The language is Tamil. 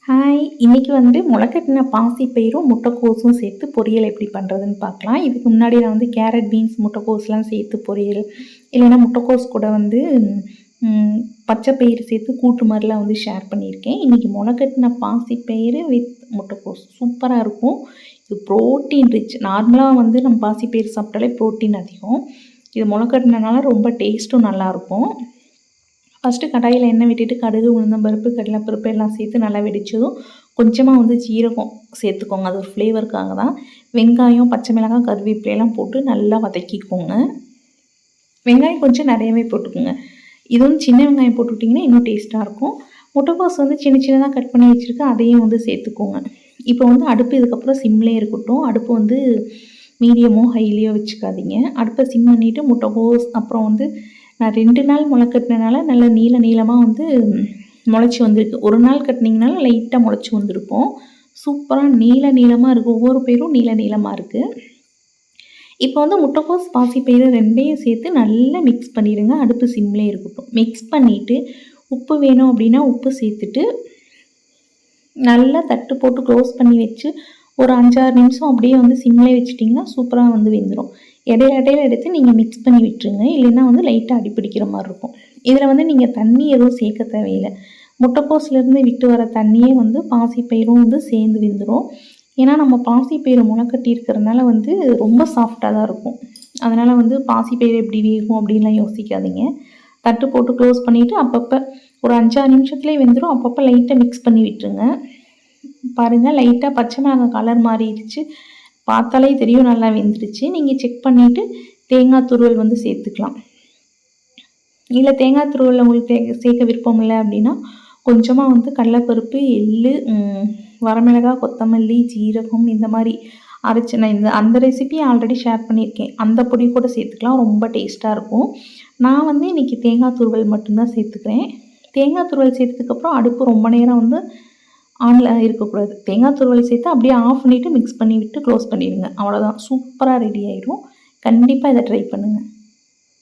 ஹாய்! இன்னைக்கு முளைக்கட்டின பாசிப்பயிரும், முட்டைக்கோஸும் சேர்த்து பொரியல் எப்படி பண்ணுறதுன்னு பார்க்கலாம். இதுக்கு முன்னாடி நான் கேரட், பீன்ஸ், முட்டைக்கோஸ்லாம் சேர்த்து பொரியல், இல்லைன்னா முட்டைக்கோஸ் கூட பச்சை பயிறு சேர்த்து கூட்டு மாதிரிலாம் ஷேர் பண்ணியிருக்கேன். இன்றைக்கி முளைக்கட்டின பாசிப்பயிறு வித் முட்டைக்கோஸ் சூப்பராக இருக்கும். இது ப்ரோட்டீன் ரிச். நார்மலாக நம்ம பாசிப்பயிறு சாப்பிட்டாலே ப்ரோட்டீன் அதிகம். இது முளைக்கட்டினனால ரொம்ப டேஸ்ட்டும் நல்லாயிருக்கும். ஃபஸ்ட்டு கடாயில் எண்ணெய் விட்டுட்டு கடுகு, உளுந்தம்பருப்பு, கடலைப்பருப்பு எல்லாம் சேர்த்து நல்லா வெடிச்சதும் கொஞ்சமாக ஜீரகம் சேர்த்துக்கோங்க. அது ஒரு ஃப்ளேவருக்காக தான். வெங்காயம், பச்சை மிளகாய், கருவேப்பிலையெல்லாம் போட்டு நல்லா வதக்கிக்கோங்க. வெங்காயம் கொஞ்சம் நிறையவே போட்டுக்கோங்க. இது சின்ன வெங்காயம் போட்டுக்கிட்டிங்கன்னா இன்னும் டேஸ்ட்டாக இருக்கும். முட்டைக்கோஸ் சின்ன சின்னதாக கட் பண்ணி வச்சுருக்கேன், அதையும் சேர்த்துக்கோங்க. இப்போ அடுப்பு இதுக்கப்புறம் சிம்லேயே இருக்கட்டும். அடுப்பு மீடியமோ ஹைலியோ வச்சுக்காதீங்க. அடுப்பை சிம் பண்ணிவிட்டு முட்டைக்கோஸ் அப்புறம் நான் 2 நாள் முளைக்கட்டினால நல்லா நீளமாக முளைச்சி வந்திருக்கு. ஒரு நாள் கட்டினீங்கனாலும் லைட்டாக முளைச்சி வந்திருக்கும். சூப்பராக நீளமாக இருக்குது. ஒவ்வொரு பயிரும் நீளமாக இருக்குது. இப்போ முட்டைக்கோஸ், பாசிப்பயிறு 2ஐயும் சேர்த்து நல்லா மிக்ஸ் பண்ணிடுங்க. அடுப்பு சிம்லேயே இருக்கட்டும். மிக்ஸ் பண்ணிவிட்டு உப்பு வேணும் அப்படின்னா உப்பு சேர்த்துட்டு நல்லா தட்டு போட்டு க்ளோஸ் பண்ணி வச்சு ஒரு 5-6 நிமிஷம் அப்படியே சிம்லேயே வச்சுட்டிங்கன்னா சூப்பராக வெந்துடும். இடையில எடுத்து நீங்கள் மிக்ஸ் பண்ணி விட்டுருங்க. இல்லைன்னா லைட்டாக அடிப்பிடிக்கிற மாதிரி இருக்கும். இதில் நீங்கள் தண்ணி எதுவும் சேர்க்க தேவையில்லை. முட்டைக்கோஸ்லேருந்து விட்டு வர தண்ணியே பாசிப்பயிரும் சேர்ந்து வெந்துடும். ஏன்னா நம்ம பாசிப்பயிறு முளைக்கட்டி இருக்கிறதுனால ரொம்ப சாஃப்டாக தான் இருக்கும். அதனால் பாசிப்பயிறு எப்படி வேகும் அப்படின்லாம் யோசிக்காதீங்க. தட்டு போட்டு க்ளோஸ் பண்ணிவிட்டு அப்பப்போ ஒரு 5-6 நிமிஷத்துலேயே வெந்துடும். அப்பப்போ லைட்டாக மிக்ஸ் பண்ணி விட்டுருங்க. பாருங்கள், லைட்டாக பச்சை மிளகாய் கலர் மாறிடுச்சு. பார்த்தாலே தெரியும் நல்லா வெந்துடுச்சு. நீங்கள் செக் பண்ணிவிட்டு தேங்காய் துருவல் சேர்த்துக்கலாம். இல்லை தேங்காய் துருவல் உங்களுக்கு சேர்க்க விருப்பம் இல்லை அப்படின்னா கொஞ்சமாக கடலைப்பருப்பு, எள்ளு, வரமிளகாய், கொத்தமல்லி, ஜீரகம் இந்த மாதிரி அரைச்சி நான் அந்த ரெசிபியை ஆல்ரெடி ஷேர் பண்ணியிருக்கேன். அந்த பொடி கூட சேர்த்துக்கலாம். ரொம்ப டேஸ்ட்டாக இருக்கும். நான் இன்றைக்கி தேங்காய் துருவல் மட்டும்தான் சேர்த்துக்கிறேன். தேங்காய் துருவல் சேர்த்ததுக்கப்புறம் அடுப்பு ரொம்ப நேரம் ஆனில் இருக்கக்கூடாது. தேங்காய் துருவல் சேர்த்து அப்படியே ஆஃப் பண்ணிவிட்டு மிக்ஸ் பண்ணி விட்டு க்ளோஸ் பண்ணிடுங்க. அவ்வளோதான். சூப்பராக ரெடி ஆகிடும். கண்டிப்பாக இதை ட்ரை பண்ணுங்கள்.